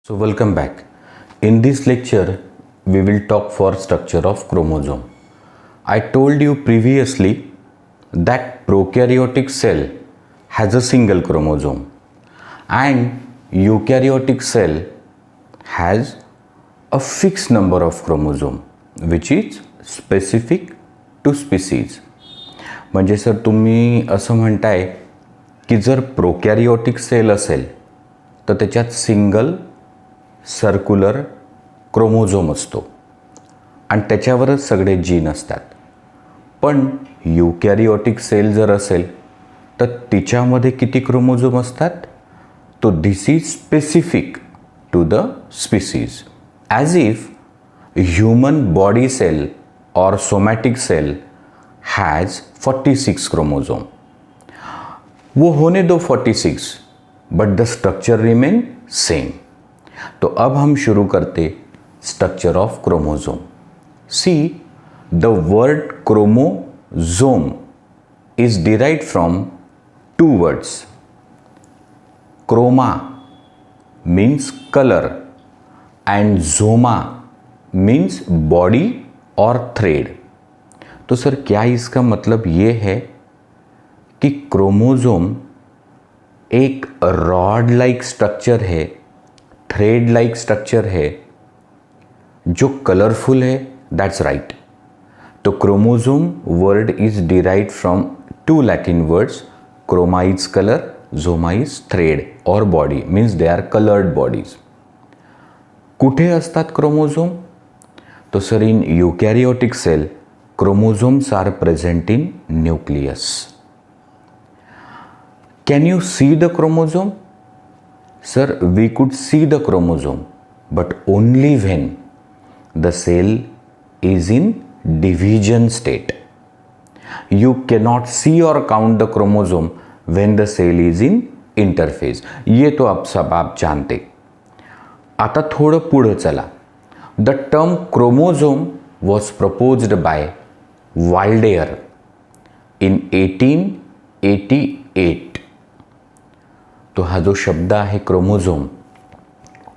So welcome back. In this lecture, we will talk for structure of chromosome. I told you previously that prokaryotic cell has a single chromosome and eukaryotic cell has a fixed number of chromosome which is specific to species. म्हणजे sir तुम्ही असं म्हणताय की जर प्रोकॅरियोटिक cell असेल तर त्याच्यात single circular chromosome असतो आणि त्याच्यावरच सगळे जीन असतात. पण युकॅरियोटिक सेल जर असेल तर तिच्यामध्ये किती क्रोमोझोम असतात? तो this is specific to the species. As if human body cell और सोमैटिक सेल हैज़ 46 क्रोमोजोम. वो होने दो 46, but the structure remain same. तो अब हम शुरू करते structure of chromosome. See, the word chromosome is derived from two words. Chroma means colour and soma means body और थ्रेड. तो सर क्या इसका मतलब ये है कि क्रोमोजोम एक रॉड लाइक स्ट्रक्चर है, थ्रेड लाइक स्ट्रक्चर है जो कलरफुल है? That's right. तो chromosome word is derived from two Latin words. Chroma is colour, soma is thread और body means they are coloured bodies. कुठे असतात क्रोमोजोम? तो sir in eukaryotic cell chromosomes are present in nucleus. Can you see the chromosome? Sir, we could see the chromosome, but only when the cell is in division state. You cannot see or count the chromosome when the cell is in interphase. ये तो आप सब आप जानते. आता थोडं पुढं चला. The term chromosome was proposed by Waldeyer in 1888. तो हा जो शब्द आहे chromosome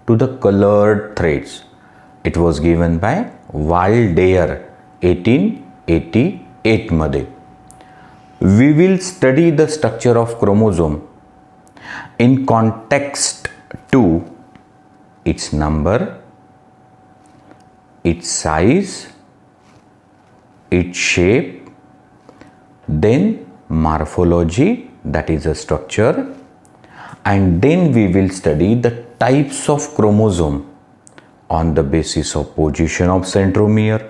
to the coloured threads, it was given by Waldeyer 1888 मध्ये. We will study the structure of chromosome in context to its number, its size, its shape, then morphology, that is a structure, and then we will study the types of chromosome on the basis of position of centromere,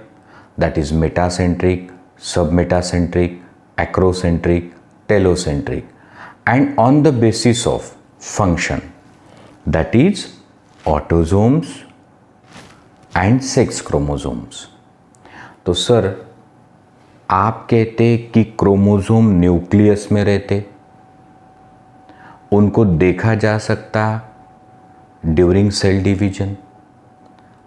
that is metacentric, submetacentric, acrocentric, telocentric, and on the basis of function, that is autosomes and sex chromosomes. तो sir आप कहते कि chromosome nucleus में रहते, उनको देखा जा सकता during cell division,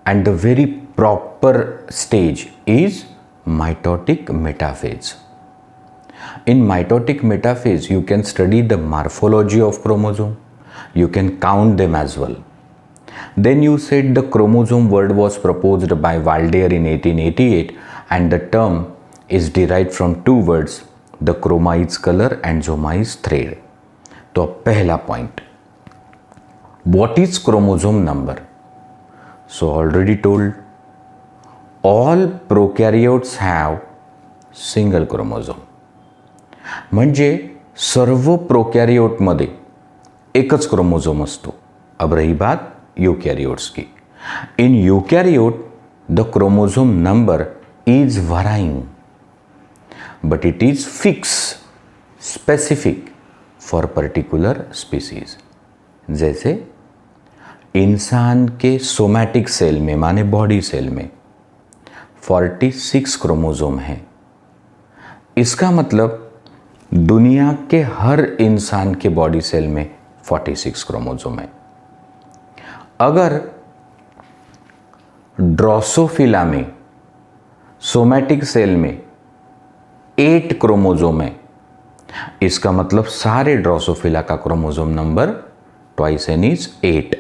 and the very proper stage is mitotic metaphase. In mitotic metaphase you can study the morphology of chromosome, you can count them as well. Then you said the chromosome word was proposed by Waldeyer in 1888 and the term is derived from two words, the chroma is color and zoma is thread. तो पहला point, what is chromosome number? So already told, all prokaryotes have single chromosome. म्हणजे सर्व प्रोकॅरियोट मध्ये एकच chromosome असतो. अब रही बात eukaryotes की. In eukaryote the chromosome number is varying, but it is fixed, specific for particular species. जैसे इंसान के सोमैटिक सेल में माने बॉडी सेल में 46 क्रोमोजोम हैं. इसका मतलब दुनिया के हर इंसान के बॉडी सेल में 46 क्रोमोजोम है. अगर ड्रोसोफिला में सोमैटिक सेल में 8 क्रोमोजोम है, इसका मतलब सारे ड्रोसोफिला का chromosome number twice n is 8.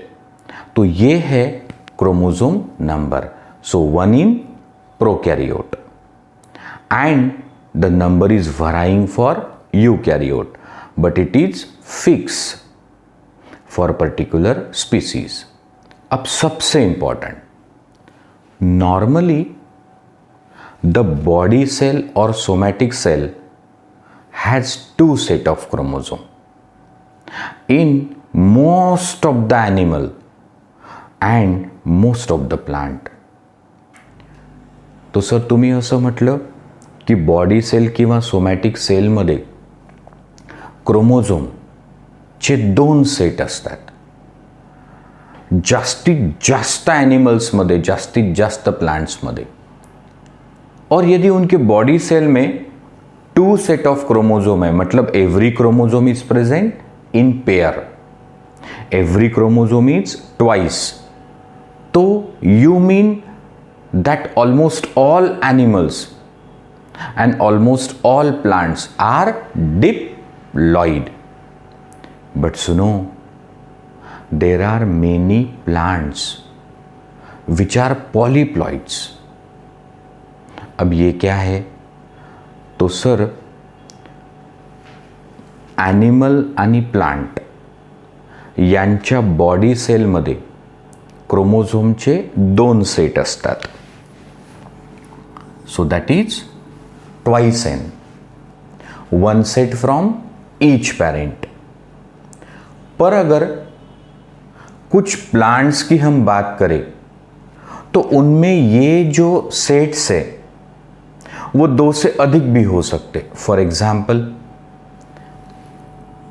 तो ये है chromosome number. So 1 in prokaryote and the number is varying for eukaryote, but it is fixed for particular species. अब सबसे important, normally the body cell or somatic cell has 2 set of chromosome in most of the animal and most of the plant. तो sir तुम्ही असं म्हटलं की body cell किंवा somatic सेलमध्ये क्रोमोझोमचे 2 set असतात. जास्तीत जास्त एनिमल्समध्ये, जास्तीत जास्त प्लांट्समध्ये. और यदि उनके बॉडी सेल में 2 सेट ऑफ क्रोमोजोम है, मतलब every chromosome is present in pair, every chromosome is twice, तो you mean that almost all animals and almost all plants are diploid. But suno, there are many plants which are polyploids. अब ये क्या है? तो sir animal आणि plant यांच्या body सेलमध्ये क्रोमोझोमचे 2 set असतात. So that is twice n, 1 set from each parent. पर अगर कुछ प्लांट्स की हम बात करें तो उनमें ये जो सेट्स है वो 2 से अधिक भी हो सकते. For example,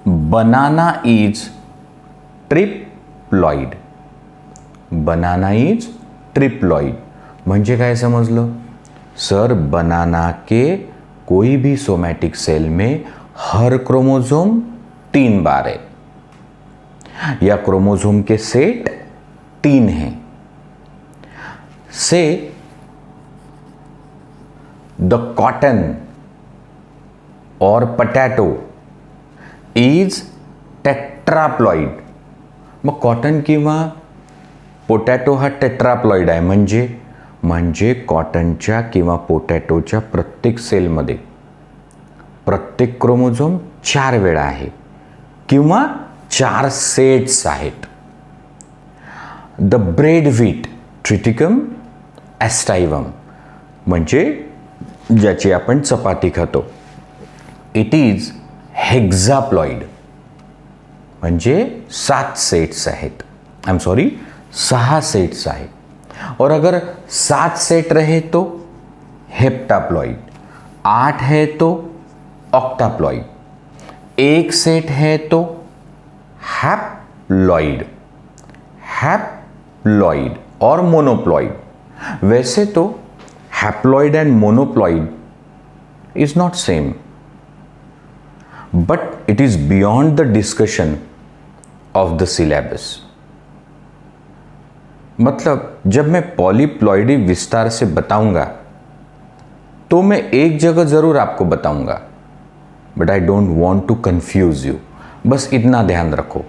banana is triploid. Banana is triploid म्हणजे काय समजलं? सर बनाना के कोई भी सोमैटिक सेल में हर क्रोमोसोम 3 बार है, या क्रोमोसोम के सेट 3 हैं. से द कॉटन और potato is tetraploid. Mug cotton किंवा पोटॅटो हा टेट्राप्लॉइड आहे. म्हणजे कॉटनच्या किंवा पोटॅटोच्या प्रत्येक सेलमध्ये प्रत्येक क्रोमोझोम 4 वेळा आहे किंवा 4 सेट्स आहेत. द ब्रेड व्हीट ट्रिटिकम एस्टाइवम म्हणजे ज्याची आपण चपाती खातो, इट इज हेक्झाप्लॉइड म्हणजे 7 सेट्स आहेत. 6 सेट्स आहेत. और अगर 7 सेट रहे तो हेप्टाप्लॉइड, 8 है तो ऑक्टाप्लॉइड, 1 सेट है तो हैप्लॉइड और मोनोप्लॉइड. वैसे तो haploid and monoploid is not same, but it is beyond the discussion of the syllabus. मतलब जब मैं पॉलीप्लॉइडी विस्तार से बताऊंगा तो मैं एक जगह जरूर आपको बताऊंगा, but I don't want to confuse you. बस इतना ध्यान रखो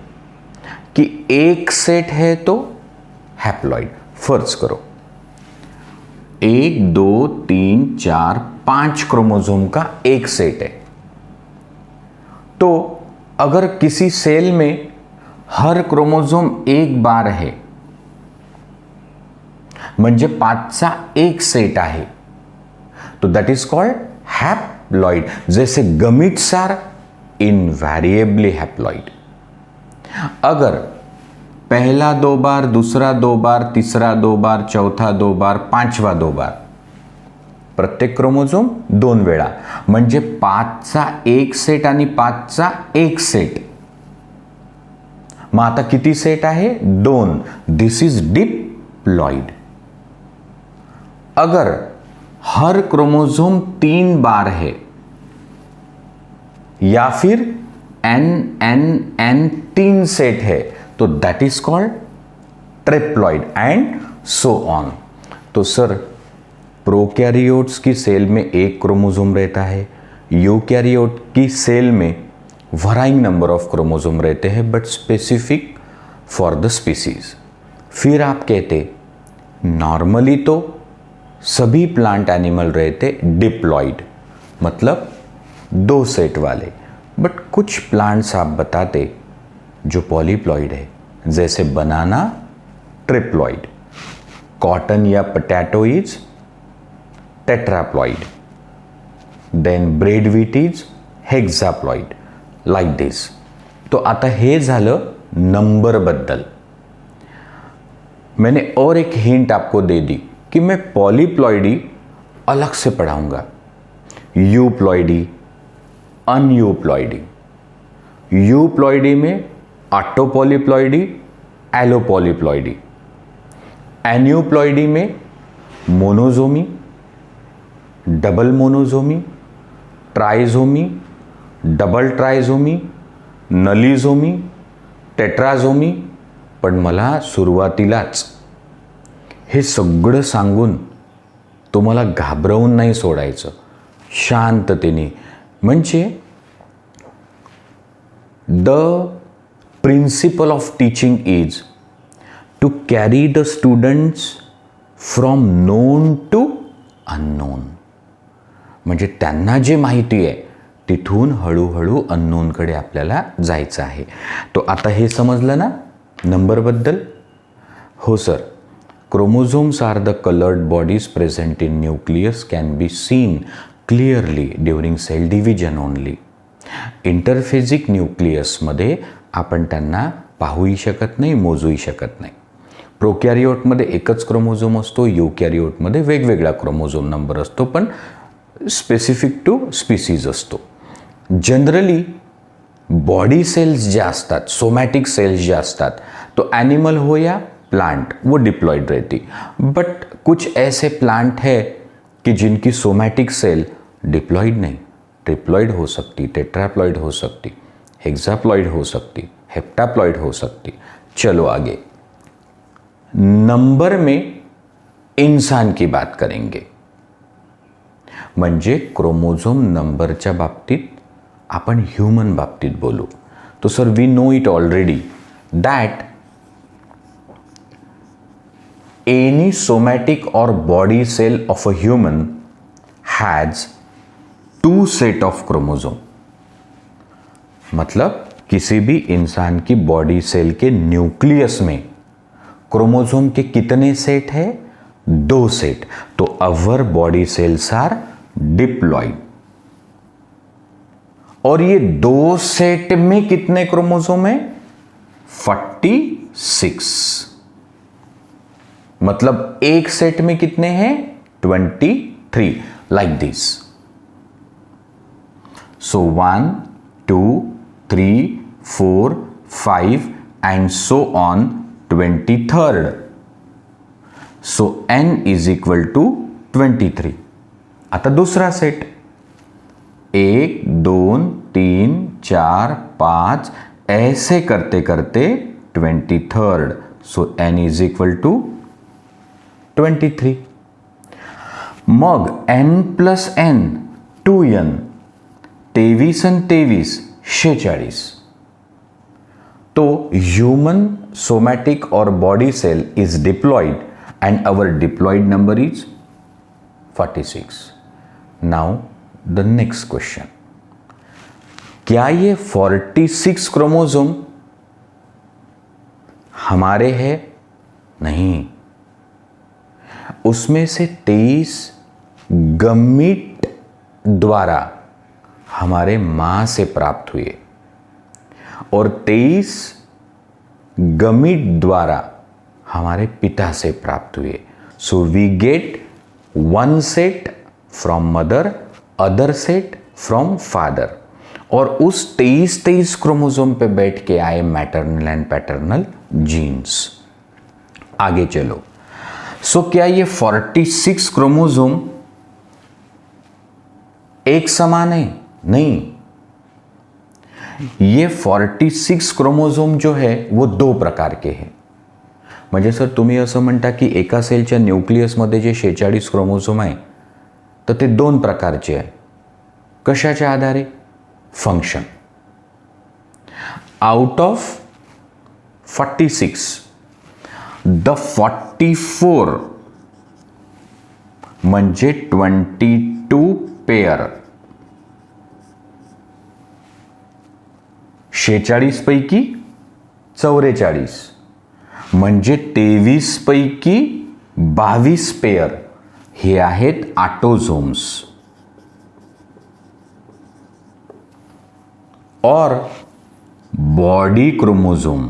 कि 1 सेट है तो हैप्लॉइड. फर्ज करो 1 2 3 4 5 क्रोमोसोम का 1 सेट है, तो अगर किसी सेल में हर क्रोमोसोम 1 बार है म्हणजे 5चा 1 सेट आहे, तो दॅट इज कॉल्ड हॅप्लॉइड. जैसे गमीट्स आर इनवैरिएबली हैप्लॉइड. अगर पहला 2 बार, दूसरा 2 बार, तीसरा 2 बार, चौथा 2 बार, 5वा 2 बार, प्रत्येक क्रोमोझोम 2 वेळा म्हणजे 5चा 1 सेट आणि 5चा 1 सेट. मग आता किती सेट आहे? 2. This is diploid. अगर हर क्रोमोसोम 3 बार है या फिर n 3 सेट है तो that is called triploid and so on. तो सर प्रोकैरियोट्स की सेल में 1 क्रोमोसोम रहता है, यूकैरियोट की सेल में वराइंग नंबर ऑफ क्रोमोसोम रहते हैं, but specific for the species. फिर आप कहते नॉर्मली तो सभी प्लांट एनिमल रहते डिप्लॉइड, मतलब 2 सेट वाले, बट कुछ प्लांट्स आप बताते जो पॉलीप्लॉइड है, जैसे बनाना ट्रिप्लॉइड, कॉटन या potato is tetraploid, then bread wheat is hexaploid, like this. तो आता हे झालं नंबरबद्दल. मैंने और एक हिंट आपको दे दी कि मैं पॉलीप्लॉइडी अलग से पढ़ाऊंगा, यूप्लॉइडी, अनयूप्लॉइडी. यूप्लॉइडी में ऑटोपॉलीप्लॉइडी, एलोपॉलीप्लॉइडी. एन्यूप्लॉइडी में मोनोजोमी, डबल मोनोजोमी, ट्राइजोमी, डबल ट्राइजोमी, नलिझोमी, टेट्राझोमी. पण मला सुरुवातीलाच हे सगळं सांगून तुम्हाला घाबरवून नाही सोडायचं, शांततेने. म्हणजे the principal of teaching is to carry the students from known to unknown. म्हणजे त्यांना जे माहिती आहे तिथून हळूहळू अननोनकडे आपल्याला जायचं आहे. तो आता हे समजलं ना नंबरबद्दल? हो sir. Chromosomes are the coloured bodies present in nucleus, can be seen clearly during cell division only. Interphasic न्यूक्लियसमध्ये आपण त्यांना पाहूही शकत नाही, मोजूही शकत नाही. प्रोकॅरियोटमध्ये एकच क्रोमोझोम असतो, युकॅरियोटमध्ये वेगवेगळा क्रोमोझोम नंबर असतो, पण स्पेसिफिक टू स्पीसीज असतो. जनरली बॉडी सेल्स ज्या असतात, सोमॅटिक सेल्स ज्या असतात, तो एनिमल हो या प्लांट, वो डिप्लॉइड रहती. बट कुछ ऐसे प्लांट है कि जिनकी सोमैटिक सेल डिप्लॉइड नहीं, ट्रिप्लॉइड हो सकती, टेट्राप्लॉइड हो सकती, हेक्साप्लॉइड हो सकती, हेप्टाप्लॉइड हो सकती. चलो आगे. नंबर में इंसान की बात करेंगे. म्हणजे क्रोमोझोम नंबरच्या बाबतीत आपण ह्यूमन बाबतीत बोलू. तो sir we know it already that any somatic or body cell of a human has 2 set of chromosome. मतलब किसी भी इंसान की बॉडी सेल के न्यूक्लियस में क्रोमोसोम के कितने सेट है? 2 सेट. तो our body cells are diploid. और ये 2 सेट में कितने क्रोमोसोम है? 46. मतलब एक सेट में कितने हैं? 23. Like this. So 1, 2, 3, 4, 5 and so on 23rd. So n is equal to 23. आता दूसरा सेट 1, 2, 3, 4, 5 ऐसे करते करते 23rd. So n is equal to 23. मग n प्लस n 2n 23 आणि 23 46. तो ह्यूमन सोमैटिक और body cell is diploid and our diploid number is 46. Now the next question. क्या ये 46 क्रोमोसोम हमारे हैं? नहीं. उसमें से 23 गमीट द्वारा हमारे मां से प्राप्त हुए और 23 गमीट द्वारा हमारे पिता से प्राप्त हुए. So we get 1 set from mother, other set from father. और उस 23 क्रोमोसोम पे बैठ के आए मैटरनल एंड पैटर्नल जीन्स. आगे चलो. सो क्या ये 46 क्रोमोसोम एक समान है? नहीं. ये 46 क्रोमोसोम जो है वो 2 प्रकार के हैं. म्हणजे सर तुम्ही असं म्हणता की एका सेलच्या न्यूक्लियसमध्ये जे 46 क्रोमोसोम आहे तर ते 2 प्रकारचे आहे. कशाच्या आधारे? फंक्शन. आउट ऑफ 46 द 44 म्हणजे 22 पेयर, 46 पैकी 44 म्हणजे 23 पैकी 22 पेयर हे आहेत ऑटोझोम्स. और बॉडी क्रोमोसोम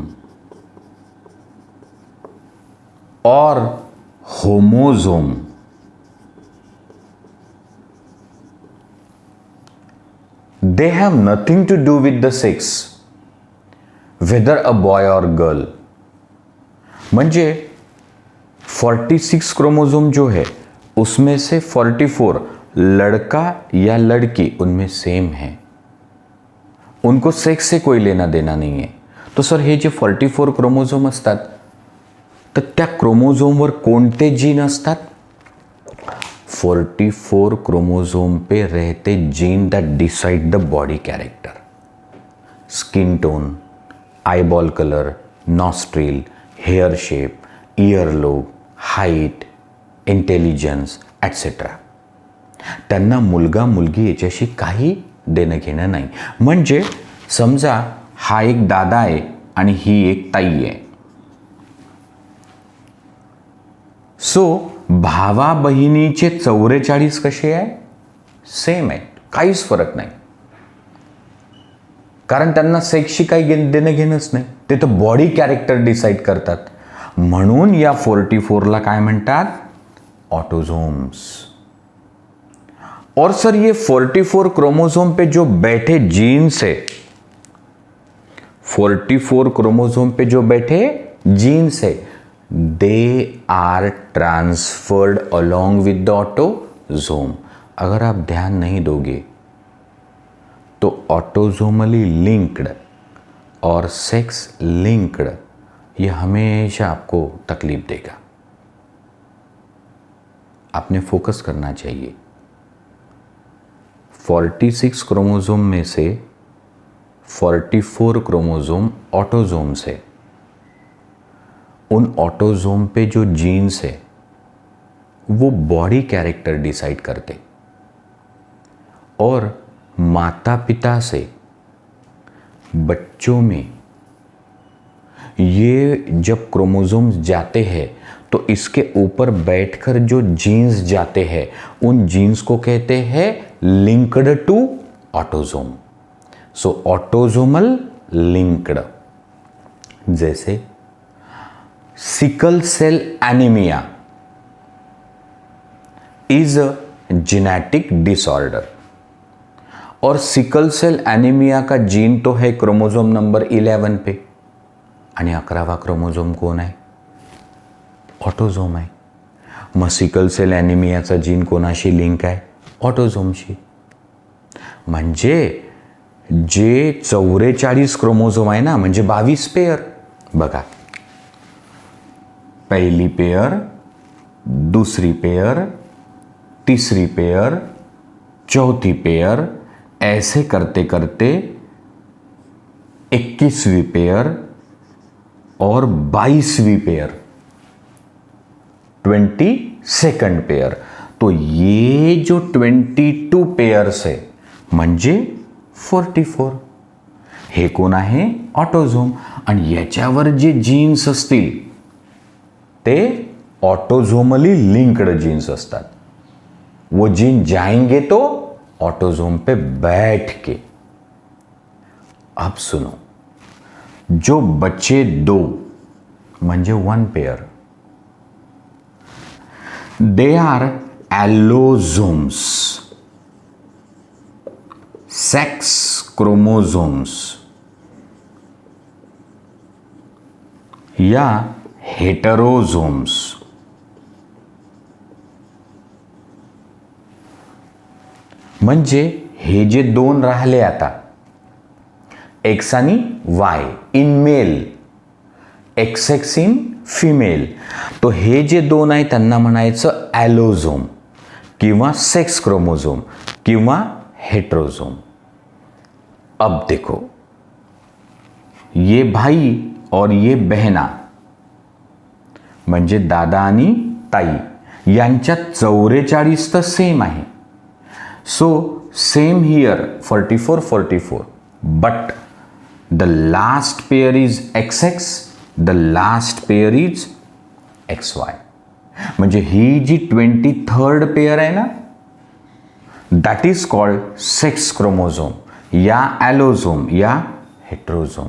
और होमोसोम they have nothing to do with the sex, whether a boy or girl. म्हणजे 46 क्रोमोसोम जो है उसमें से 44 लड़का या लड़की उनमें सेम है, उनको सेक्स से कोई लेना देना नाही आहे. तो सर हे जे 44 क्रोमोसोम असतात तर त्या क्रोमोसोमवर कोणते जीन असतात? 44 क्रोमोसोम पे रहते gene that decide the body character, skin tone, eyeball colour, nostril, hair shape, earlobe, height, intelligence etcetera. त्यांना मुलगा मुलगी याच्याशी काही देणं घेणं नाही. म्हणजे समजा हा एक दादा आहे आणि ही एक ताई आहे. सो भावा बहिणीचे 44 कसे आहे? सेम आहे, काहीच फरक नाही. कारण त्यांना सेक्सशी काही देणं घेणंच नाही, ते तर बॉडी कॅरेक्टर डिसाइड करतात. म्हणून या 44ला काय म्हणतात? ऑटोझोम्स. और सर ये 44 क्रोमोसोम पे जो बैठे जीन्स है, 44 क्रोमोसोम पे जो बैठे जीन्स है, they are transferred along with the autosome. अगर आप ध्यान नहीं दोगे तो ऑटोजोमली लिंक्ड और सेक्स लिंक्ड ये हमेशा आपको तकलीफ देगा. आपने फोकस करना चाहिए. 46 क्रोमोसोम में से 44 क्रोमोसोम ऑटोजोम्स है. उन ऑटोजोम पे जो जीन्स है वो बॉडी कैरेक्टर डिसाइड करते, और माता पिता से बच्चों में ये जब क्रोमोसोम्स जाते हैं तो इसके ऊपर बैठकर जो जीन्स जाते हैं उन जीन्स को कहते हैं linked to autosome. So autosomal linked. जैसे sickle cell anaemia is a genetic disorder. और सिकल सेल एनीमिया का जीन तो है क्रोमोसोम नंबर 11 पे, आणि 11वा क्रोमोसोम कोण आहे? ऑटोझोम आहे. मग सिकल सेल ॲनिमियाचा जीन कोणाशी लिंक आहे? ऑटोझोमशी. म्हणजे जे 44 क्रोमोसोम आहे ना, म्हणजे 22 पेयर. बघा, पहली पेयर, दूसरी पेयर, तीसरी पेयर, चौथी पेयर, ऐसे करते करते 21वीं पेयर और 22वीं पेयर, 22nd पेयर. तो ये जो 22 पेयर्स है म्हणजे 44 हे कोण आहे? ऑटोझोम. आणि याच्यावर जे जीन्स असतील ते ऑटोझोमली लिंक्ड जीन्स असतात. वो जीन जाएंगे तो ऑटोझोम पे बैठ के. अब सुनो, जो बच्चे 2 म्हणजे 1 pair, they are allosomes, sex chromosomes या हेटेरोझोम्स. म्हणजे हे जे 2 राहिले आता, एक्स आणि वाय in male, XX in female, तो हे जे 2 आहे त्यांना म्हणायचं ॲलोझोम किंवा सेक्स क्रोमोझोम किंवा हेटेरोझोम. अब देखो, ये भाई और ये बहना म्हणजे दादा आणि ताई यांच्यात 44 तर सेम आहे. So same here 44 44, but the last pair is XX, the last pair is XY. म्हणजे ही जी 23rd पेअर आहे ना, that is called sex chromosome या ॲलोझोम या हेट्रोझोम.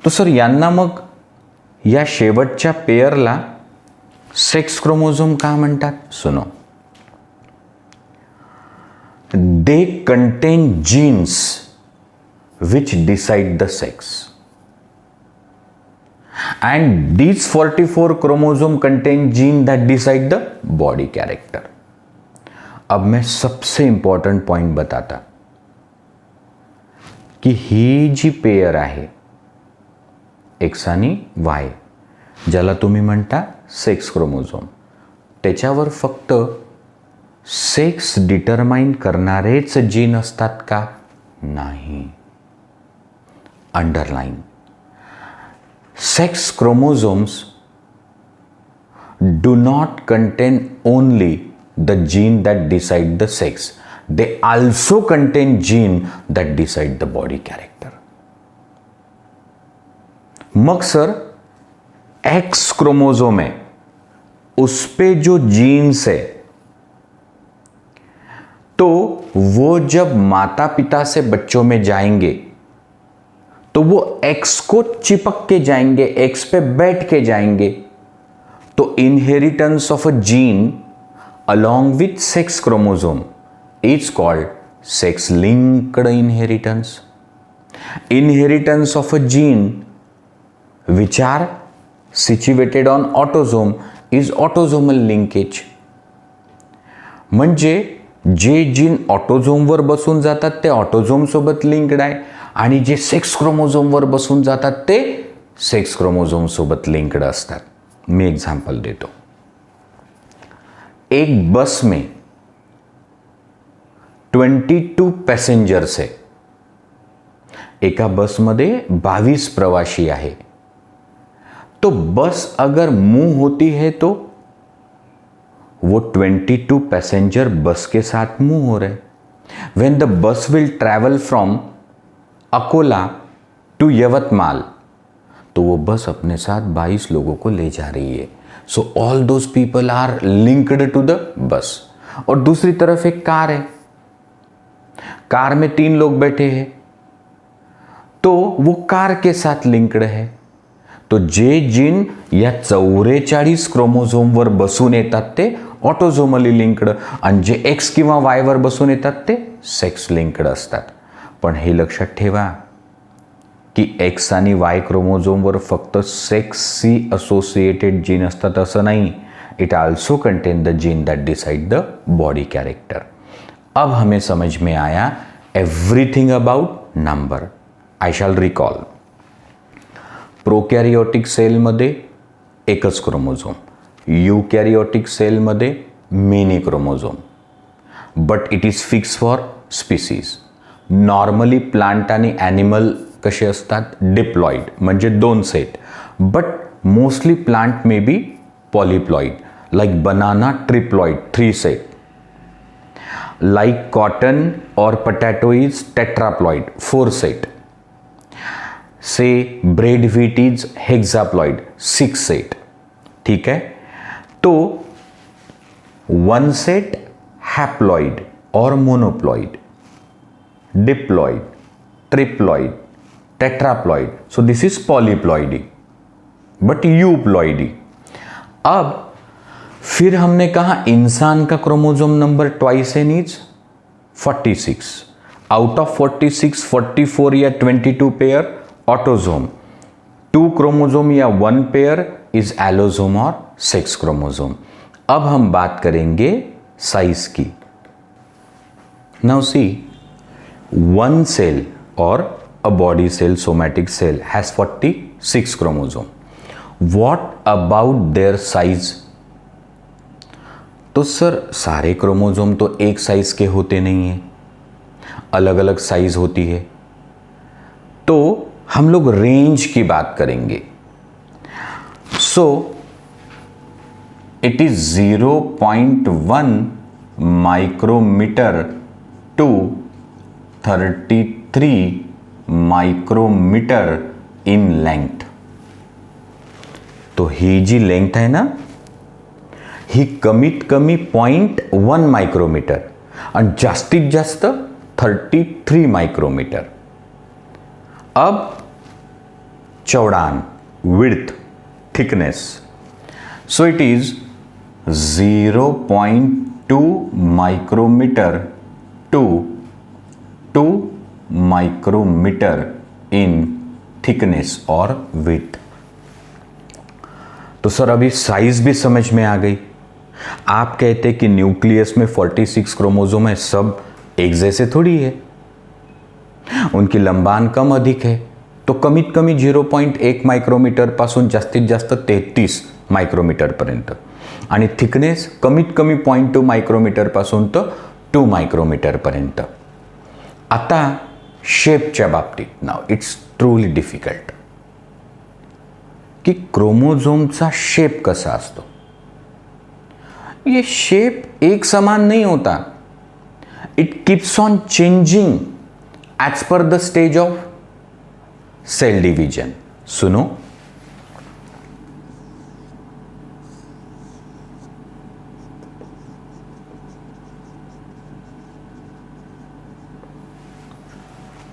तो सर यांना मग या शेवटच्या पेअरला सेक्स क्रोमोझोम का म्हणतात? सुनो, they contain genes which decide the sex, and these 44 chromosome contain gene that decide the body character. अब मैं सबसे इंपॉर्टंट पॉइंट बताता की ही जी पेयर आहे एक्स आणि वाय, ज्याला तुम्ही म्हणता सेक्स क्रोमोझोम, त्याच्यावर फक्त सेक्स डिटरमाइन करणारेच जीन असतात का? नाही. Underline. Sex chromosomes do not contain only the gene that decide the sex. They also contain gene that decide the body character. Mug sir X chromosome है, उस पे जो jeans है, तो वो जब माता पिता से बच्चों में जाएंगे तो वो X को चिपक के जाएंगे, X पे बैठ के जाएंगे. तो inheritance of a gene along with sex chromosome is called sex linked inheritance. Inheritance of a gene which are situated on autosome is autosomal linkage. म्हणजे जे जीन ऑटोझोमवर बसून जातात ते ऑटोझोम सोबत लिंक्ड आहे, आणि जे सेक्स क्रोमोझोमवर बसून जातात ते सेक्स क्रोमोझोम सोबत लिंक्ड असतात. मी एग्जांपल देतो. एक बस में 22 पैसेंजर्स है. एका बस मध्ये 22 प्रवासी आहे. तो बस अगर मूव होती है तो वो 22 पैसेंजर बस के साथ मूव हो रहे. When the bus will travel from Akola to Yavatmal, तो वो बस अपने साथ 22 लोगों को ले जा रही है. So all those people are linked to the bus. और दूसरी तरफ एक कार है, कार में 3 लोग बैठे हैं, तो वो कार के साथ लिंक्ड है. तो जे जीन या 44 क्रोमोझोमवर बसून येतात ते ऑटोझोमली लिंक्ड, आणि जे एक्स किंवा वायवर बसून येतात ते सेक्स लिंक्ड असतात. पण हे लक्षात ठेवा की एक्स आणि वाय क्रोमोझोमवर फक्त सेक्सशी असोसिएटेड जीन असतात असं नाही. It also contain the gene that decide the body character. अब हमें समझ में आया everything about number. I shall recall. Prokaryotic सेलमध्ये एकच क्रोमोझोम, यूकॅरियोटिक सेलमध्ये many chromosome, but it is fix for species. Normally plant आणि ॲनिमल कसे असतात? डिप्लॉइड म्हणजे 2 set, but mostly plant may be polyploid. Like banana triploid 3 set. Like cotton और potato is tetraploid 4 set. Say bread wheat is hexaploid 6 set. ठीक है, तो 1 set haploid और monoploid, diploid, triploid, tetraploid. So this is polyploidy, but euploidy. अब फिर हमने कहा इंसान का chromosome number twice n is 46. Out of 46, 44 या 22 पेयर ऑटोसोम, 2 क्रोमोसोम या 1 पेयर इज एलोसोम और सेक्स क्रोमोसोम. अब हम बात करेंगे साइज की. नाउ सी, 1 सेल और a body cell, somatic cell has 46 chromosome. What about their size? तो सर सारे क्रोमोसोम तो एक साइज के होते नहीं हैं, अलग अलग साइज होती है. तो हम लोग रेंज की बात करेंगे. So it is 0.1 micrometer to 33 micrometer in length. तो ही जी लेंथ आहे ना, ही कमीत कमी 0.1 मायक्रोमीटर आणि जास्तीत जास्त 33 मायक्रोमीटर. अब चौड़ान, width, thickness, so it is 0.2 micrometre to 2 micrometre in thickness और विड्थ. तो सर अभी साइज भी समझ में आ गई. आप कहते कि न्यूक्लियस में 46 क्रोमोसोम है, सब एक जैसे थोड़ी है, उनकी लंबान कम अधिक है. तो कमीत कमी 0.1 मायक्रोमीटर पासून जास्तीत जास्त 33 मायक्रोमीटर पर्यंत आणि थिकनेस कमीत कमी 0.2 मायक्रोमीटर पासून तर 2 मायक्रोमीटर पर्यंत. आता शेपच्या बाबतीत नाव इट्स ट्रूली डिफिकल्ट की क्रोमोझोमचा शेप कसा असतो. ये शेप एक समान नहीं होता. It keeps on changing as per the stage of cell division. सुनो,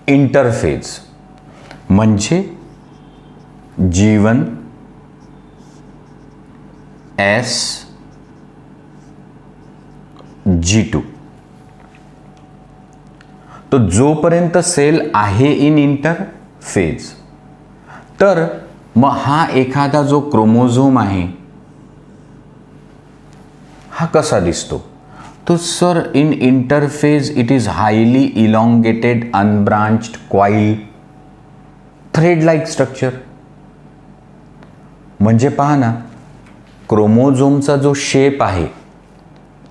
इंटरफेज म्हणजे G1 S G2. तो जोपर्यंत सेल आहे इन इंटरफेज, तर मग हा एखादा जो क्रोमोझोम आहे हा कसा दिसतो. तो sir in interphase it is highly elongated unbranched coil thread like structure. म्हणजे पहा ना, क्रोमोझोमचा जो शेप आहे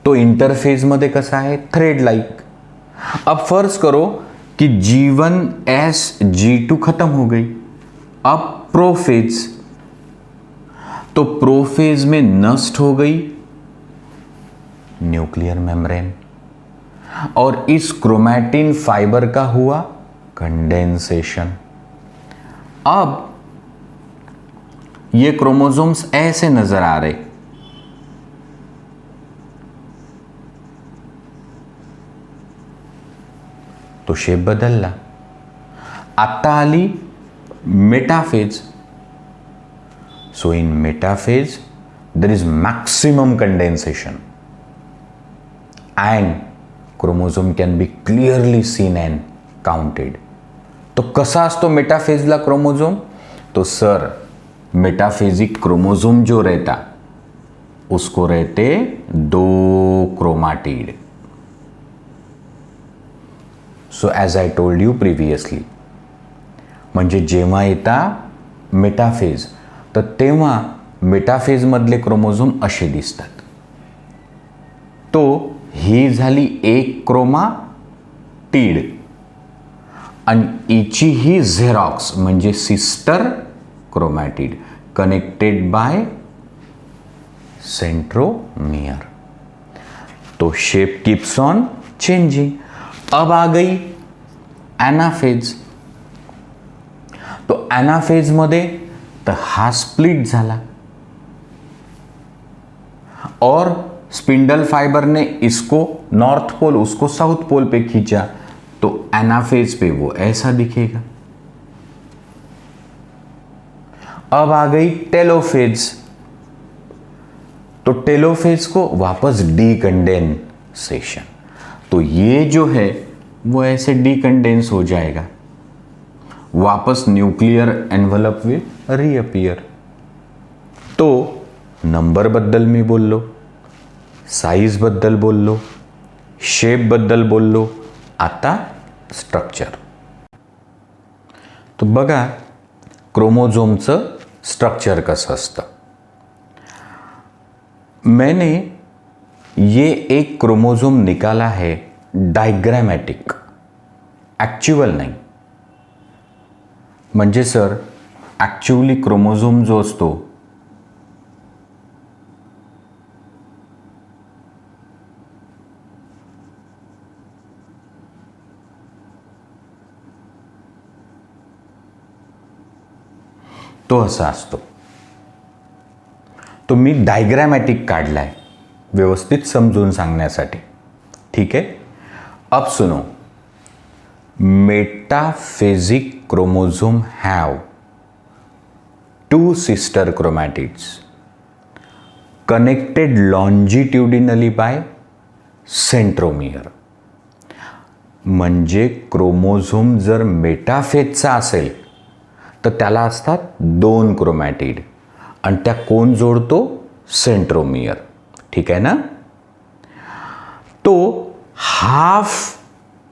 तो इंटरफेज मध्ये कसा आहे, थ्रेड लाइक. अब फर्ज करो कि G1 S G2 खत्म हो गई. अब प्रोफेज, तो प्रोफेज में नष्ट हो गई न्यूक्लियर मेम्ब्रेन और इस क्रोमैटिन फाइबर का हुआ कंडेंसेशन. अब ये क्रोमोसोम्स ऐसे नजर आ रहे. तो शेप बदलला. आता आली metaphase. So in metaphase there is maximum condensation and chromosome can be clearly seen and counted. तो कसा असतो मेटाफेजला क्रोमोझोम. तो सर मेटाफेजिक क्रोमोझोम जो रहता उसको रहते 2 chromatid. So as I told you previously, म्हणजे जेव्हा येता मेटाफेज तर तेव्हा मेटाफेजमधले क्रोमोझोम असे दिसतात. तो ही झाली एक क्रोमाटिड आणि हिची ही झेरॉक्स म्हणजे sister chromatid connected by centromere. तो शेप कीप्स ऑन चेंजिंग. अब आ गई एनाफेज. तो एनाफेज मध्ये तर हा स्प्लिट झाला और स्पिंडल फाइबर ने इसको नॉर्थ पोल उसको साउथ पोल पे खींचा, तो एनाफेज पे वो ऐसा दिखेगा. अब आ गई टेलोफेज. तो टेलोफेज को वापस डीकंडेंसेशन. तो ये जो है वो ऐसे डीकंडेंस हो जाएगा, वापस न्यूक्लियर एनवलप विल रीअपियर. तो नंबर बद्दल मी बोललो, साइज बद्दल बोललो, शेप बद्दल बोललो, आता स्ट्रक्चर. तो बघा क्रोमोझोमचं स्ट्रक्चर कसं असतं. मैंने ये एक क्रोमोझोम निकाला है डायग्रामॅटिक, ॲक्च्युअल नाही. म्हणजे सर ॲक्च्युअली क्रोमोझोम जो असतो तो असा असतो. तो मी डायग्रॅमॅटिक काढलाय व्यवस्थित समजून सांगण्यासाठी. ठीक आहे. अब सुनो. Metaphasic chromosome have 2 sister chromatids connected longitudinally by centromere. म्हणजे क्रोमोझोम जर मेटाफेजचा असेल तर त्याला असतात 2 क्रोमॅटिड आणि त्या कोण जोडतो? सेंट्रोमियर. ठीक आहे ना. तो half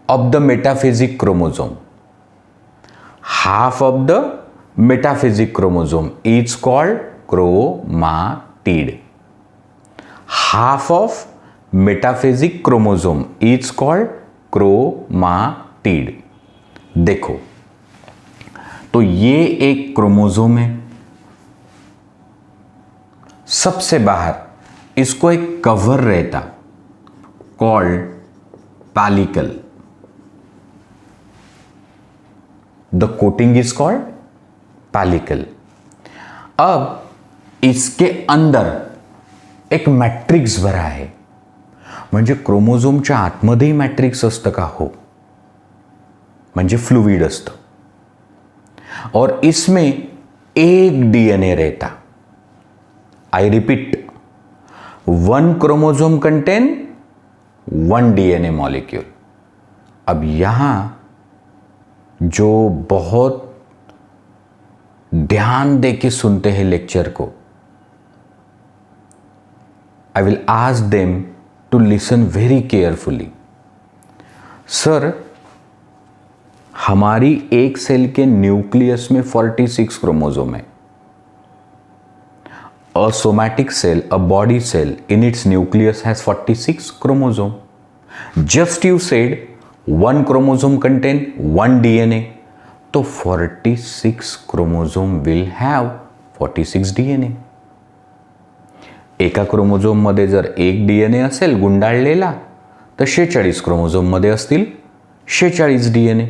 of the metaphasic chromosome, half of the metaphasic chromosome is called chromatid. Half of metaphasic chromosome is called chromatid. देखो, तो ये एक क्रोमोजोम है, सबसे बाहर इसको एक कवर रहता called pellicle. The coating is called pellicle. अब इसके अंदर एक मॅट्रिक्स भरा आहे. म्हणजे क्रोमोझोमच्या आतमध्येही मॅट्रिक्स असतं का? हो. म्हणजे फ्लूइड असतं. और इसमें एक डीएनए रहता. I repeat, 1 chromosome contain 1 DNA molecule. अब यहां जो बहुत ध्यान देके सुनते हैं लेक्चर को, I will ask them to listen very carefully. Sir, हमारी एक सेल के न्यूक्लियस में 46 क्रोमोजोम है. A somatic cell, a body cell, in its nucleus has 46 chromosome. Just you said 1 chromosome contain 1 DNA. तो 46 क्रोमोजोम विल हॅव 46 डीएनए. एका chromosome मध्ये जर एक डीएनए असेल गुंडाळलेला तर 46 क्रोमोझोम मध्ये असतील 46 डीएनए.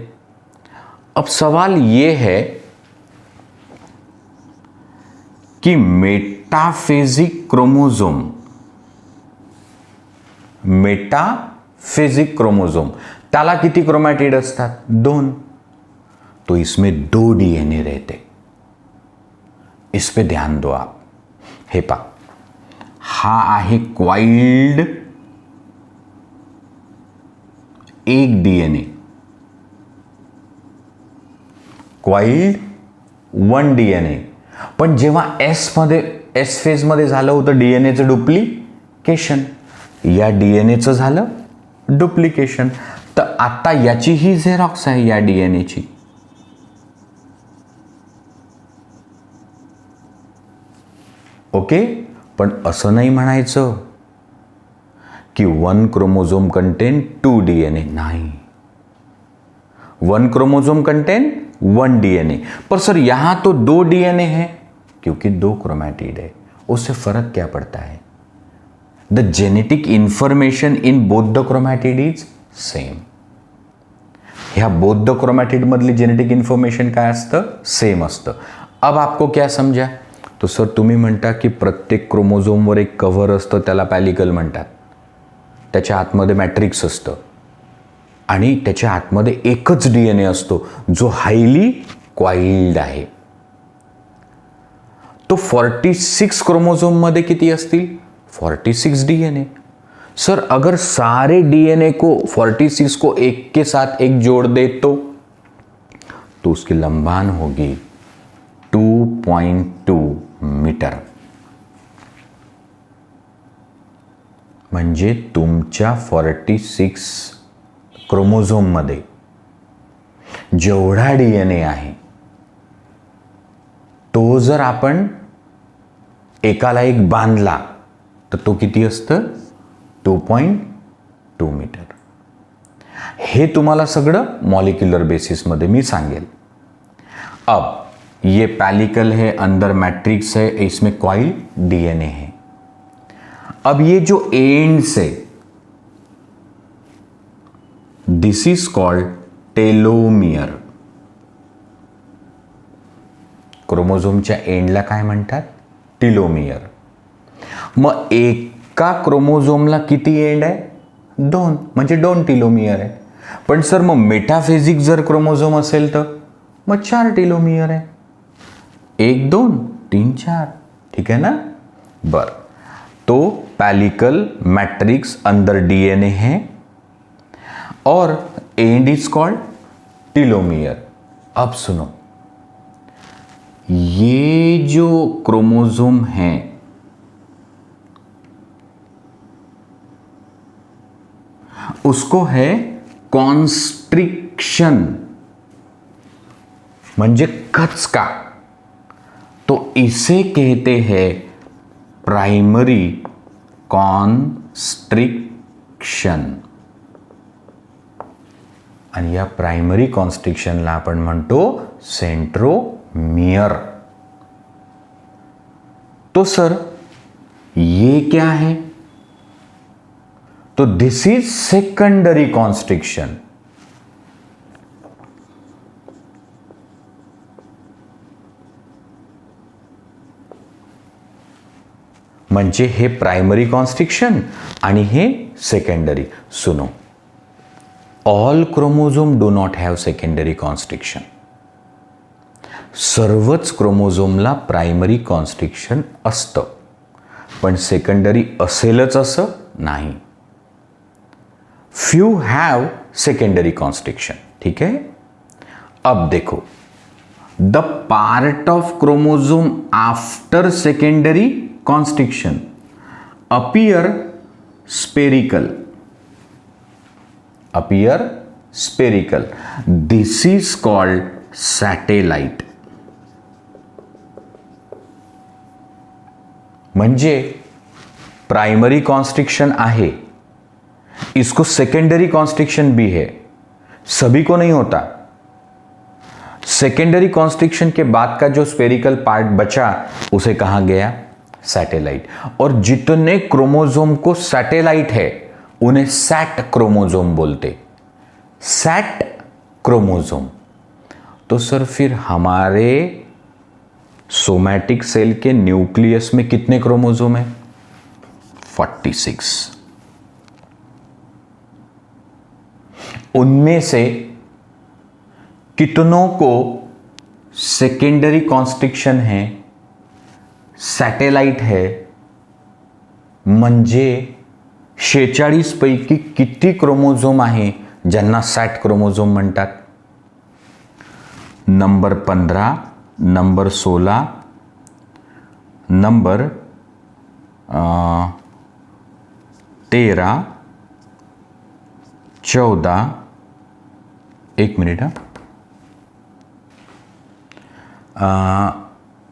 अब सवाल ये है कि मेटाफेजिक क्रोमोझोम त्याला किती क्रोमॅटिड असतात? 2. तो इसमें 2 डीएनए रहते. इस पे ध्यान दो आप. हे पा, हा आहे क्वाइल्ड एक डीएनए, क्वाइल्ड 1 डीएनए. पण जेव्हा एस फेज मध्ये झालं होतं डीएनएचं डुप्लिकेशन, या डीएनएचं झालं डुप्लिकेशन. तर आता याची ही झेरॉक्स आहे या डीएनएची. ओके. पण असं नाही म्हणायचं की 1 क्रोमोझोम कंटेन 2 डीएनए. नाही, 1 क्रोमोझोम कंटेन 1 डीएनए. पर सर यहां तो 2 डीएनए है, क्योंकि 2 क्रोमैटिड है. उससे फर्क क्या पड़ता है? The genetic information in both the chromatid is same. ह्या बोथ द क्रोमॅटिड मधली जेनेटिक इन्फॉर्मेशन काय असतं? सेम असतं. अब आपको क्या समजा? तो सर तुम्ही म्हणता की प्रत्येक क्रोमोझोमवर एक कव्हर असतं, त्याला पॅलिकल म्हणतात. त्याच्या आतमध्ये मॅट्रिक्स असतं आणि त्याच्या आतमध्ये एकच डीएनए असतो जो हायली क्वाइल्ड आहे. तो 46 क्रोमोझोम मध्ये किती असतील? 46 डीएनए. सर अगर सारे डीएनए को 46 को एक के साथ एक जोड़ दे तो उसकी लंबान होगी 2.2 मीटर. म्हणजे तुमच्या 46 क्रोमोझोम मध्ये जेवढा डीएनए आहे तो जर आपण एकाला एक बांधला तर तो किती असतं? 2.2 मीटर. हे तुम्हाला सगळं मॉलिक्युलर बेसिस मध्ये मी सांगेल. अब ये पैलिकल है, अंदर मैट्रिक्स है, इसमें कॉइल डीएनए है. अब ये जो एंड्स है, दिस इज कॉल्ड टेलोमियर. क्रोमोझोमच्या एंडला काय म्हणतात? टिलोमियर. मग एका क्रोमोझोमला किती एंड आहे? 2, म्हणजे 2 टिलोमियर आहे. पण सर मग मेटाफेजिक जर क्रोमोझोम असेल तर मग 4 टिलोमियर आहे. 1 2 3 4. ठीक आहे ना? बर, तो पैलिकल मैट्रिक्स अंदर डीएनए है और एंड इज कॉल्ड टीलोमियर. अब सुनो, ये जो क्रोमोसोम है उसको है कॉन्स्ट्रिक्शन, म्हणजे कचका. तो इसे कहते हैं प्राइमरी कॉन्स्ट्रिक्शन. आणि या प्राइमरी कॉन्स्ट्रिक्शनला आपण म्हणतो सेंट्रोमियर. तो सर ये क्या है? तो दिस इज सेकंडरी कॉन्स्ट्रिक्शन. म्हणजे हे प्राइमरी कॉन्स्ट्रिक्शन आणि हे सेकंडरी. सुनो, all chromosome do not have secondary constriction. सर्वच क्रोमोझोमला प्रायमरी कॉन्स्ट्रिक्शन असतं, पण सेकंडरी असेलच असं नाही. Few have secondary constriction. ठीक है, अब देखो, the part of chromosome after secondary constriction appear spherical. This is called satellite. म्हणजे प्राइमरी कॉन्स्ट्रिक्शन आहे, इसको सेकेंडरी कॉन्स्ट्रिक्शन भी है, सभी को नहीं होता. सेकेंडरी कॉन्स्ट्रिक्शन के बाद का जो स्पेरिकल पार्ट बचा उसे कहा गया सैटेलाइट. और जितने क्रोमोसोम को सैटेलाइट है उन्हें सैट क्रोमोसोम बोलते. Sat chromosome. तो सर फिर हमारे सोमैटिक सेल के न्यूक्लियस में कितने क्रोमोसोम है? 46. उनमें से कितनों को सेकेंडरी कॉन्स्ट्रिक्शन है, सॅटेलाइट है, म्हणजे 46 पैकी किती क्रोमोझोम आहे ज्यांना सॅट क्रोमोझोम म्हणतात? Number 15, number 16, number 13, 14. एक मिनट.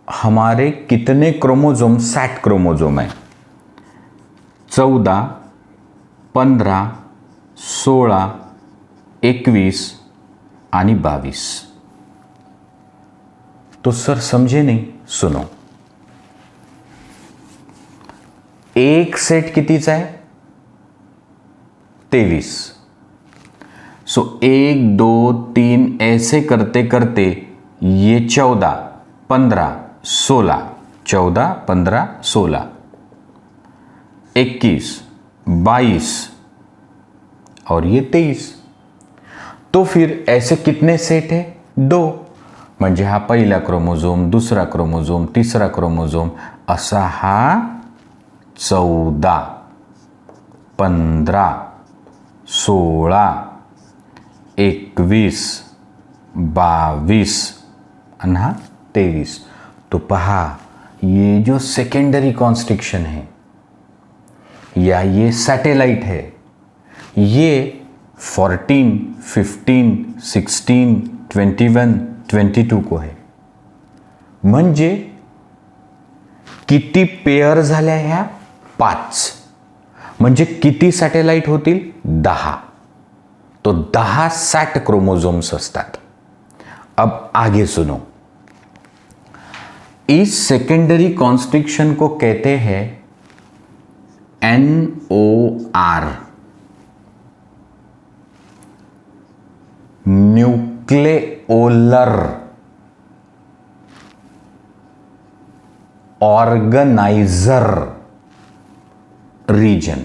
हमारे कितने क्रोमोसोम सैट क्रोमोसोम है? 14, 15, 16, 21 आणि 22. तो सर समझे नहीं? सुनो, एक सेट कितीचा आहे? 23. सो 1 2 3 ऐसे करते करते ये 14, 15, 16, 14, 15, 16, 21, 22 और ये 23. तो फिर ऐसे कितने सेट है? 2. म्हणजे हा पहिला क्रोमोझोम, दुसरा क्रोमोझोम, तिसरा क्रोमोझोम, असा हा 14, 15, 16, 21, 22 आणि हा 23. तो पहा, ये जो सेकेंडरी कॉन्स्ट्रिक्शन है या ये सैटेलाइट है, ये 14, 15, 16, 21, 22 को है. म्हणजे किती पेअर झाल्या ह्या? 5. म्हणजे किती सॅटेलाइट होतील? 10. तो 10 सैट क्रोमोसोम्स असतात. अब आगे सुनो, इस सेकेंडरी कॉन्स्ट्रिक्शन को कहते हैं NOR, nucleolar organiser region,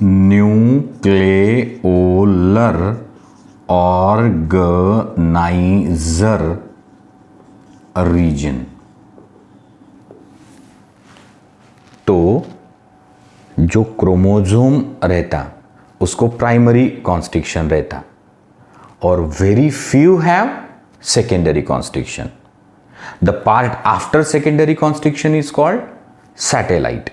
nucleolar organiser region. तो जो क्रोमोसोम रहता उसको प्राइमरी कॉन्स्ट्रिक्शन रहता और very few have secondary constriction. The part after secondary constriction is called satellite.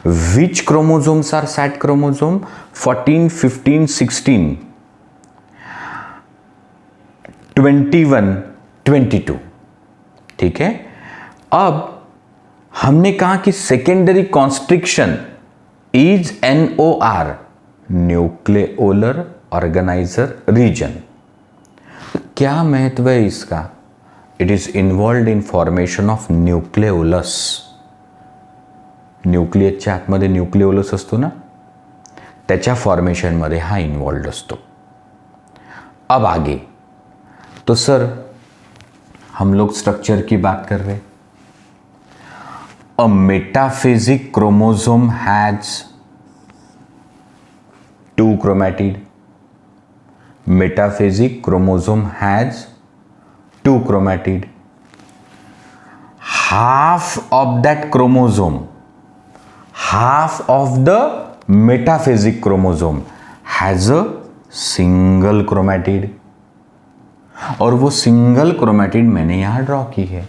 Which chromosomes are sat chromosome? 14, 15, 16, 21, 22। ठीक है, अब हमने कहा कि secondary constriction is NOR, nucleolar organiser region. क्या महत्व है इसका? It is involved in formation of nucleolus. न्यूक्लियसच्या आतमध्ये न्यूक्लियोलस असतो ना, त्याच्या फॉर्मेशनमध्ये हा इन्वॉल्व्ड असतो। अब आगे तो सर हम लोग स्ट्रक्चर की बात कर रहे हैं। A metaphasic chromosome has 2 chromatid. Metaphasic chromosome has 2 chromatid. Half of that chromosome, half of the metaphasic chromosome has a single chromatid, और वो सिंगल क्रोमैटिड मैंने यहां ड्रॉ की है।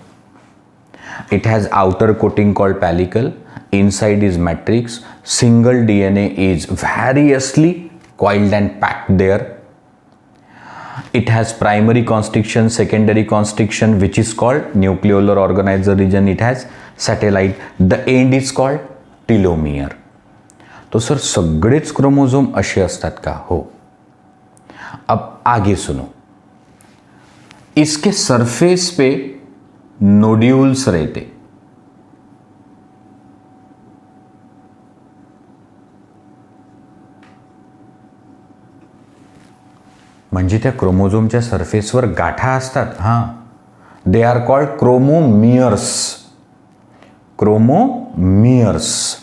It has outer coating called pellicle, inside is matrix, single DNA is variously coiled and packed there. It has primary constriction, secondary constriction, which is called nucleolar organizer region. It has satellite. The end is called telomere. तो sir सगळेच chromosome असे असतात का? हो। अब आगे सुनो, इसके सरफेस पे नोड्यूल्स रहते। म्हणजे त्या क्रोमोसोमच्या सरफेसवर गाठा असतात। हां, they are called chromomeres. Chromomeres.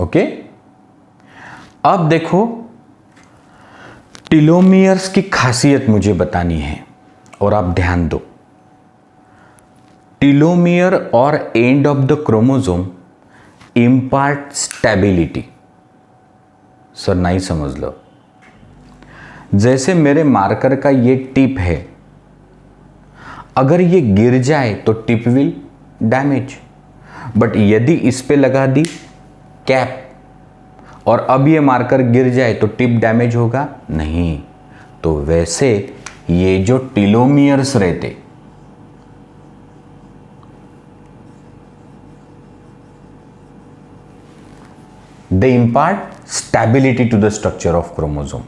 Okay, अब देखो टीलोमियर्स की खासियत मुझे बतानी है और आप ध्यान दो। टीलोमियर और end of the chromosome impart stability. Sir नहीं समझ लो, जैसे मेरे मार्कर का ये टिप है, अगर ये गिर जाए तो टिप विल डैमेज, बट यदि इस पे लगा दी कैप और अब ये मार्कर गिर जाए तो टिप डैमेज होगा नहीं। तो वैसे ये जो टीलोमियर्स रहते, they impart stability to the structure of chromosome.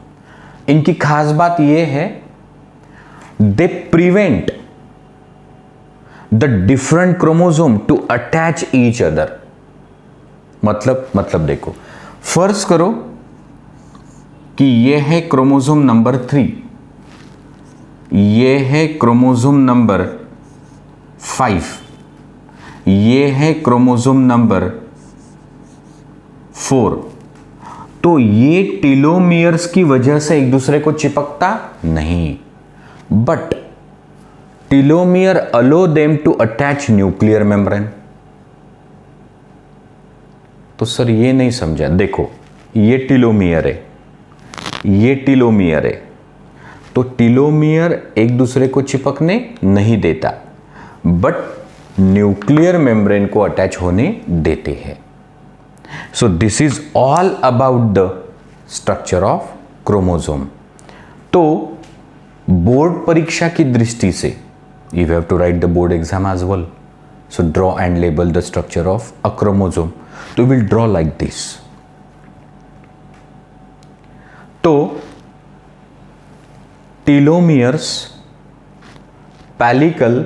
इनकी खास बात यह है, they prevent the different chromosome to attach each other. मतलब देखो, फर्ज करो कि यह है क्रोमोसोम नंबर 3, यह है क्रोमोसोम नंबर 5, यह है क्रोमोसोम नंबर 4। तो ये टीलोमियर्स की वजह से एक दूसरे को चिपकता नहीं, but telomere allow them to attach nuclear membrane. तो सर ये नहीं समझा। देखो, ये टीलोमियर है, ये टीलोमियर है, तो टीलोमियर एक दूसरे को चिपकने नहीं देता, बट न्यूक्लियर मेम्ब्रेन को अटैच होने देते हैं। So this is all about the structure of chromosome. तो बोर्ड परीक्षा की दृष्टि से you have to write the board exam as well. So draw and label the structure of a chromosome. तो विल ड्रॉ लाइक दिस। तो telomeres, pellicle,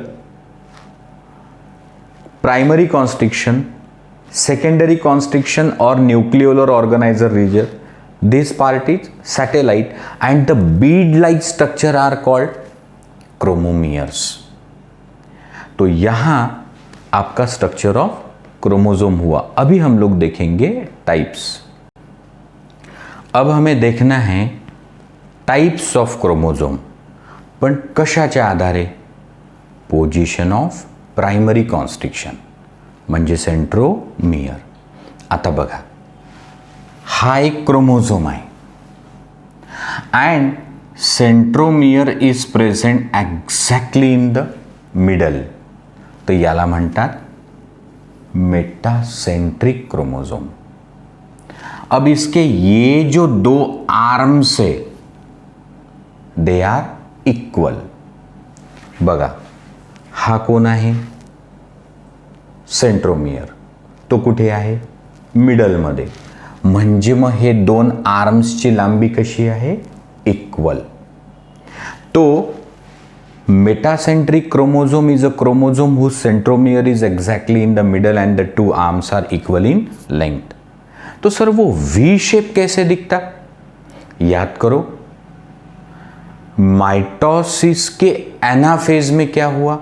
primary constriction, secondary constriction or nucleolar organizer region. This part is satellite and the bead-like structure are called chromomeres. तो यहां आपका structure of chromosome हुआ. अभी हम लोग देखेंगे टाइप्स. अब हमें देखना है टाइप्स ऑफ क्रोमोसोम, पण कशाच्या आधारे? पोझिशन ऑफ प्रायमरी कॉन्स्ट्रिक्शन म्हणजे सेंट्रोमियर. आता बघा, हा एक क्रोमोसोम आहे and centromere is present exactly in the middle. तर याला म्हणतात मेटासेंट्रिक क्रोमोसोम. अब इसके ये जो दो आर्म्स है दे आर इक्वल. बघा, हा कोण आहे? सेंट्रोमियर. तो कुठे आहे? मिडलमध्ये. म्हणजे मग हे दोन आर्म्सची लांबी कशी आहे? इक्वल. तो metacentric chromosome is a chromosome whose centromere is exactly in the middle and the two arms are equal in length. तो सर वो V शेप कैसे दिखता? याद करो, माइटोसिस के एनाफेज में क्या हुआ?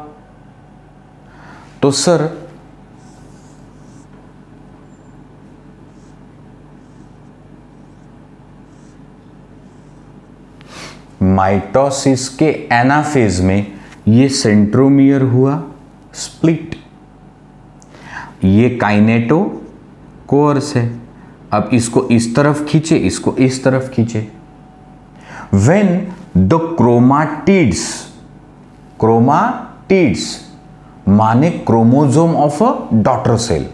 तो सर माइटोसिस के एनाफेज में ये सेंट्रोमियर हुआ स्प्लिट. ये काइनेटो कोर्स है. अब इसको इस तरफ खींचे, इसको इस तरफ खींचे. व्हेन द क्रोमाटिड्स माने chromosome of a daughter cell.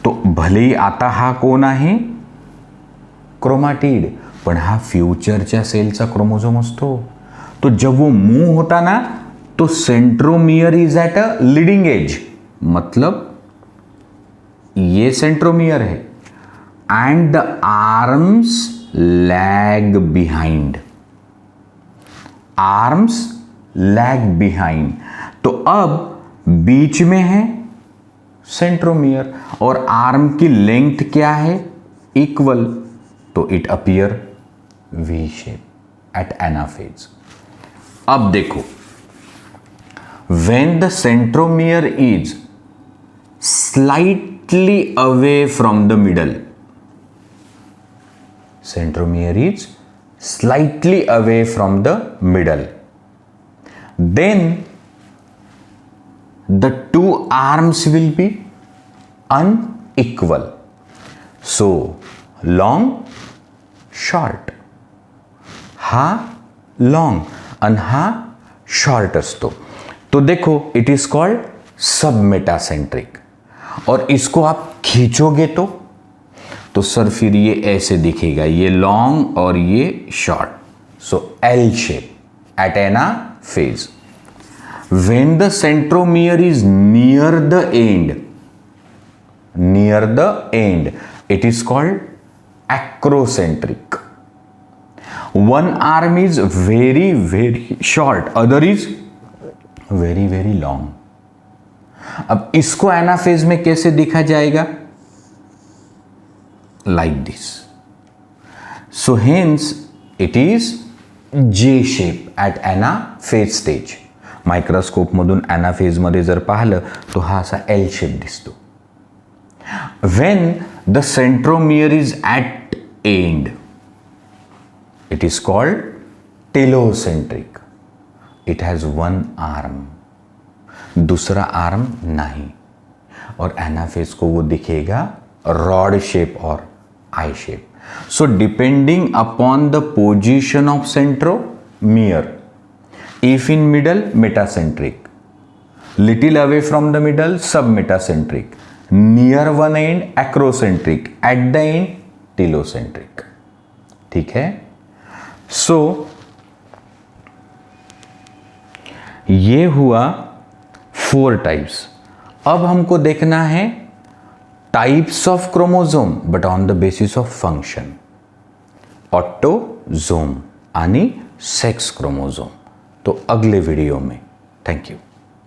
तो भले ही आता हा कोण आहे? क्रोमाटिड, पण हा फ्यूचरच्या सेलचा क्रोमोसोम असतो. तो जब वो मूव होता ना तो centromere is at a leading edge, मतलब ये सेंट्रोमियर है and the arms lag behind. Arms lag behind. तो अब बीच में है सेंट्रोमियर और आर्म की लेंथ क्या है? इक्वल. तो it appear V shape at anaphase. अब देखो, when the centromere is slightly away from the middle, centromere is slightly away from the middle, then the two arms will be unequal. So long, short. हा long आणि हा short असतो. तो देखो, it is called submetacentric. और इसको आप खींचोगे तो सर फिर ये ऐसे दिखेगा, ये लॉन्ग और ये short. So L shape at anaphase. When the centromere is near the end it is called acrocentric. One arm is very very short, other is very very long. अब इसको एनाफेज में कैसे दिखा जाएगा? Like this. So hence it is J shape at anaphase stage. Microscope मधून anaphase मध्ये जर पाहिलं तो हा असा एल शेप दिसतो. When the centromere is at end, it is called telocentric. It has one arm, दूसरा आर्म नहीं. और एनाफेज को वो दिखेगा रॉड शेप और I shape. So depending upon the position of centromere, if in middle metacentric, little away from the middle submetacentric, near one end acrocentric, at the end telocentric. ठीक है. सो ये हुआ 4 टाइप्स. अब हमको देखना है types of chromosome but on the basis of function. Autosome आणि sex chromosome. तो अगले वीडियो में. Thank you.